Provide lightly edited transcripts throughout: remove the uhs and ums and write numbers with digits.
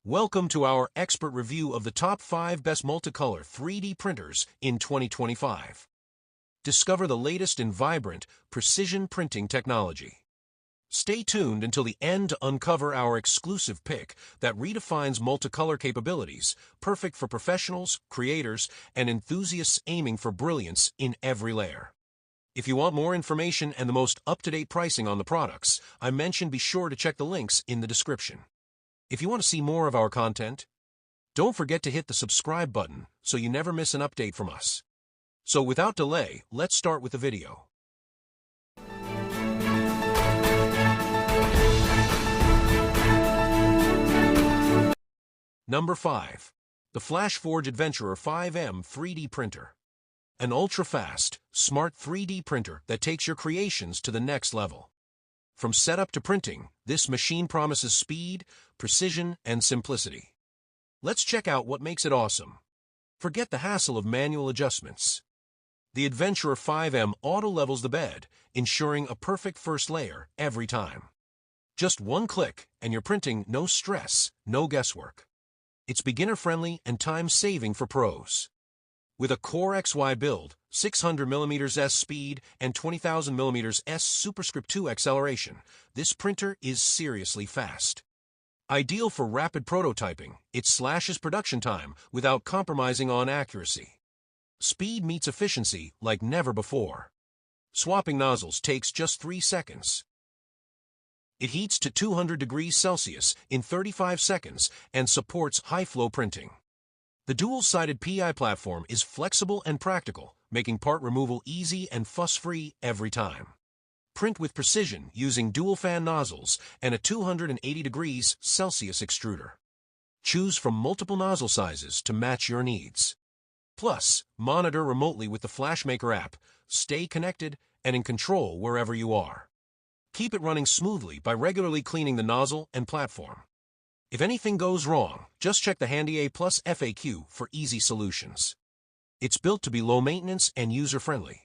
Welcome to our expert review of the top 5 best multicolor 3D printers in 2025. Discover the latest in vibrant, precision printing technology. Stay tuned until the end to uncover our exclusive pick that redefines multicolor capabilities, perfect for professionals, creators, and enthusiasts aiming for brilliance in every layer. If you want more information and the most up-to-date pricing on the products I mentioned, be sure to check the links in the description. If you want to see more of our content, don't forget to hit the subscribe button so you never miss an update from us. So without delay, let's start with the video. Number 5. The Flashforge Adventurer 5M 3D Printer. An ultra-fast, smart 3D printer that takes your creations to the next level. From setup to printing, this machine promises speed, precision, and simplicity. Let's check out what makes it awesome. Forget the hassle of manual adjustments. The Adventurer 5M auto-levels the bed, ensuring a perfect first layer every time. Just one click, and you're printing no stress, no guesswork. It's beginner-friendly and time-saving for pros. With a Core XY build, 600mm S speed, and 20,000mm S superscript 2 acceleration, this printer is seriously fast. Ideal for rapid prototyping, it slashes production time without compromising on accuracy. Speed meets efficiency like never before. Swapping nozzles takes just 3 seconds. It heats to 200 degrees Celsius in 35 seconds and supports high-flow printing. The dual-sided PI platform is flexible and practical, making part removal easy and fuss-free every time. Print with precision using dual-fan nozzles and a 280 degrees Celsius extruder. Choose from multiple nozzle sizes to match your needs. Plus, monitor remotely with the FlashMaker app, stay connected and in control wherever you are. Keep it running smoothly by regularly cleaning the nozzle and platform. If anything goes wrong, just check the Handy A+ FAQ for easy solutions. It's built to be low maintenance and user-friendly.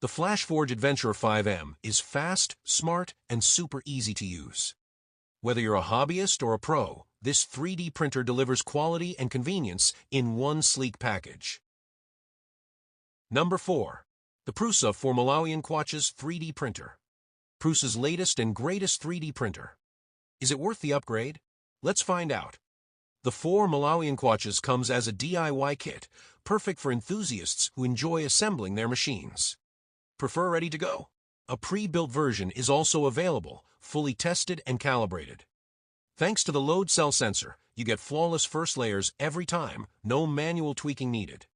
The Flashforge Adventurer 5M is fast, smart, and super easy to use. Whether you're a hobbyist or a pro, this 3D printer delivers quality and convenience in one sleek package. Number 4. The Prusa MK4 3D Printer. Prusa's latest and greatest 3D printer. Is it worth the upgrade? Let's find out. The 4 MK4 comes as a DIY kit, perfect for enthusiasts who enjoy assembling their machines. Prefer ready to go? A pre-built version is also available, fully tested and calibrated. Thanks to the load cell sensor, you get flawless first layers every time, no manual tweaking needed.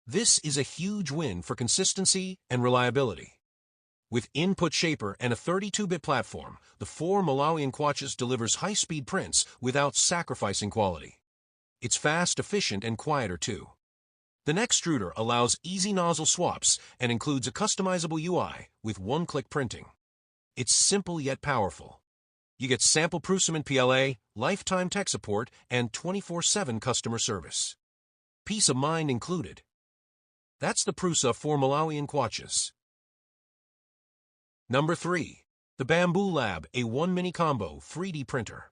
This is a huge win for consistency and reliability. With input shaper and a 32-bit platform, the 4 MK4 delivers high-speed prints without sacrificing quality. It's fast, efficient, and quieter too. The extruder allows easy nozzle swaps and includes a customizable UI with one-click printing. It's simple yet powerful. You get sample Prusa PLA, lifetime tech support, and 24/7 customer service. Peace of mind included. That's the Prusa 4 MK4. Number 3. The Bambu Lab A1 Mini Combo 3D Printer.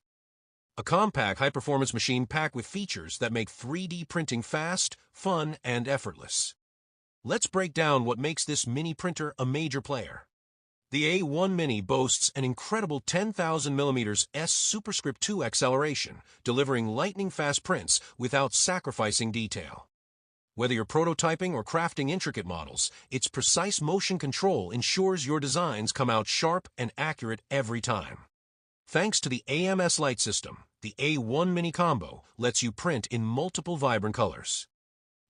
A compact high-performance machine packed with features that make 3D printing fast, fun, and effortless. Let's break down what makes this mini printer a major player. The A1 Mini boasts an incredible 10,000mm S superscript 2 acceleration, delivering lightning-fast prints without sacrificing detail. Whether you're prototyping or crafting intricate models, its precise motion control ensures your designs come out sharp and accurate every time. Thanks to the AMS light system, the A1 Mini Combo lets you print in multiple vibrant colors.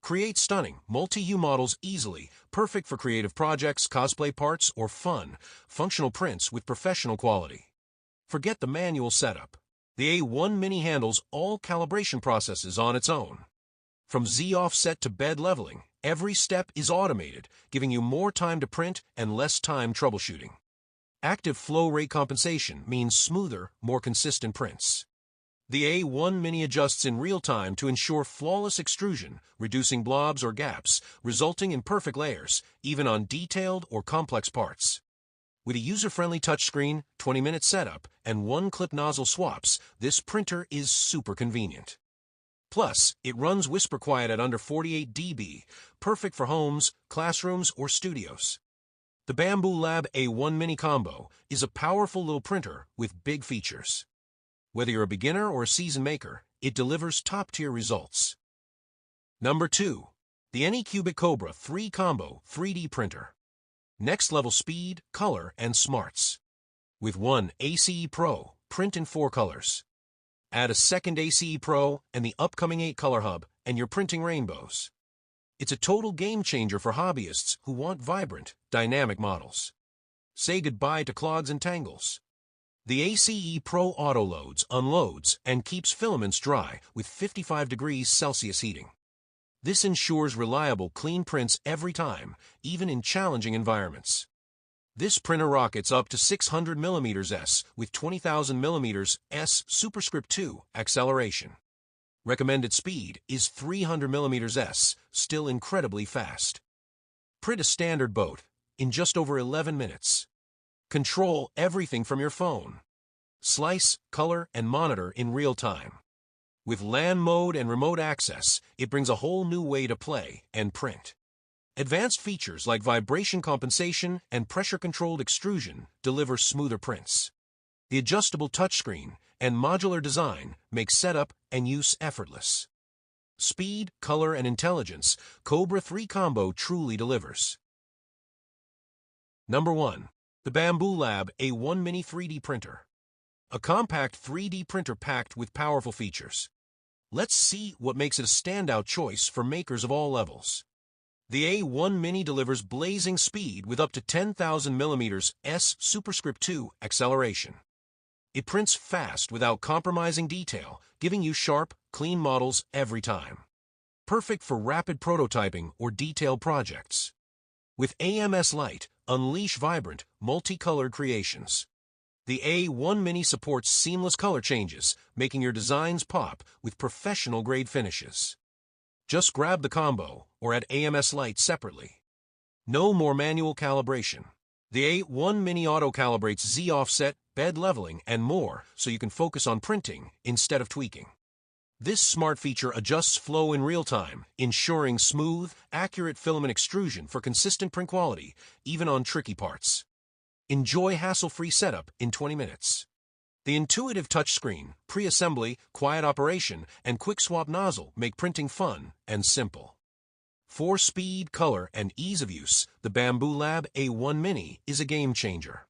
Create stunning, multi-hue models easily, perfect for creative projects, cosplay parts, or fun, functional prints with professional quality. Forget the manual setup. The A1 Mini handles all calibration processes on its own. From Z offset to bed leveling, every step is automated, giving you more time to print and less time troubleshooting. Active flow rate compensation means smoother, more consistent prints. The A1 Mini adjusts in real time to ensure flawless extrusion, reducing blobs or gaps, resulting in perfect layers, even on detailed or complex parts. With a user-friendly touchscreen, 20-minute setup, and one-clip nozzle swaps, this printer is super convenient. Plus, it runs whisper quiet at under 48 dB, perfect for homes, classrooms, or studios. The Bambu Lab A1 Mini Combo is a powerful little printer with big features. Whether you're a beginner or a seasoned maker, it delivers top-tier results. Number 2. The Anycubic Kobra 3 Combo 3D Printer. Next-level speed, color, and smarts. With one ACE Pro, print in 4 colors. Add a second ACE Pro and the upcoming 8-color hub, and you're printing rainbows. It's a total game-changer for hobbyists who want vibrant, dynamic models. Say goodbye to clogs and tangles. The ACE Pro auto-loads, unloads, and keeps filaments dry with 55 degrees Celsius heating. This ensures reliable, clean prints every time, even in challenging environments. This printer rockets up to 600 mm S with 20,000 mm S superscript 2 acceleration. Recommended speed is 300 mm S, still incredibly fast. Print a standard boat in just over 11 minutes. Control everything from your phone. Slice, color, and monitor in real time. With LAN mode and remote access, it brings a whole new way to play and print. Advanced features like vibration compensation and pressure-controlled extrusion deliver smoother prints. The adjustable touchscreen and modular design make setup and use effortless. Speed, color, and intelligence, Kobra 3 Combo truly delivers. Number 1. The Bambu Lab A1 Mini 3D Printer. A compact 3D printer packed with powerful features. Let's see what makes it a standout choice for makers of all levels. The A1 Mini delivers blazing speed with up to 10,000 mm S superscript 2 acceleration. It prints fast without compromising detail, giving you sharp, clean models every time. Perfect for rapid prototyping or detailed projects. With AMS Light, unleash vibrant, multicolored creations. The A1 Mini supports seamless color changes, making your designs pop with professional-grade finishes. Just grab the combo or add AMS Light separately. No more manual calibration. The A1 Mini auto-calibrates Z-offset, bed leveling, and more so you can focus on printing instead of tweaking. This smart feature adjusts flow in real time, ensuring smooth, accurate filament extrusion for consistent print quality, even on tricky parts. Enjoy hassle-free setup in 20 minutes. The intuitive touchscreen, pre-assembly, quiet operation, and quick swap nozzle make printing fun and simple. For speed, color, and ease of use, the Bambu Lab A1 Mini is a game changer.